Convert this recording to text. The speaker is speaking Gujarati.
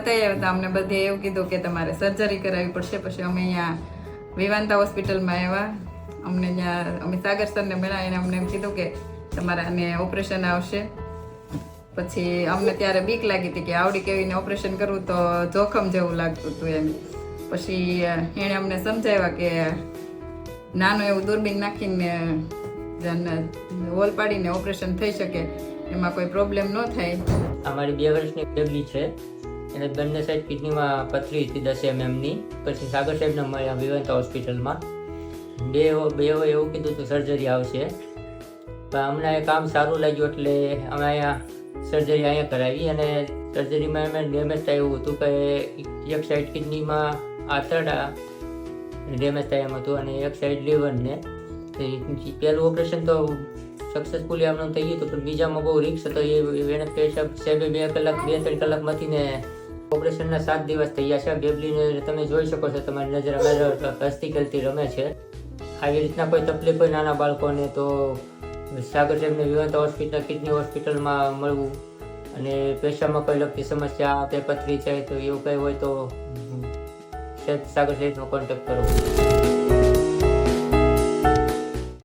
બતાવી આવ્યા હતા. અમને બધે એવું કીધું કે તમારે સર્જરી કરાવવી પડશે. પછી અમે અહીંયા વિવાંતા હોસ્પિટલમાં આવ્યા. અમને ત્યાં અમે સાગર સરને મળ્યા. એને અમને એમ કીધું કે તમારે આને ઓપરેશન આવશે. પછી અમને ત્યારે બીક લાગી હતી કે આવડી કેવીને ઓપરેશન કરવું તો જોખમ જેવું લાગતું હતું એમ. પછી એણે અમને સમજાવ્યા કે નાનું એવું દૂરબીન નાખીને હોલ પાડીને ઓપરેશન થઈ શકે, એમાં કોઈ પ્રોબ્લેમ ન થાય. અમારી 2 વર્ષની બેબી છે, એને બંને સાઈડ કિડનીમાં પથરી હતી 10 mmની. પછી સાગર સાહેબને મળ્યા વિવાંતા હોસ્પિટલમાં. બે એવું કીધું હતું સર્જરી આવશે, પણ અમને એ કામ સારું લાગ્યું એટલે અમે અહીંયા સર્જરી અહીંયા કરાવી. અને સર્જરીમાં અમે ડેમેજ થયું હતું કે એક સાઈડ કિડનીમાં આંતરડા ડેમેજ થાય એમ હતું અને એક સાઈડ લીવરને. પહેલું ઓપરેશન તો સક્સેસફુલી આમનું થઈ ગયું હતું, પણ બીજામાં બહુ રિસ્ક હતો. એને પેશન્ટ સાહેબે 2-3 કલાક મથીને ઓપરેશનના 7 દિવસ થઈ ગયા છે. બેબલીને તમે જોઈ શકો છો, તમારી નજર અમે હસતી ખેલતી રમે છે. આવી રીતના કોઈ તકલીફ હોય નાના બાળકોને તો સાગર સાહેબને વિવાંતા હોસ્પિટલ કિડની હોસ્પિટલમાં મળવું. અને પેશાબમાં કોઈ લગતી સમસ્યા કે પથરી છે તો એવું કંઈ હોય તો સાગર સાહેબનો કોન્ટેક્ટ કરવો.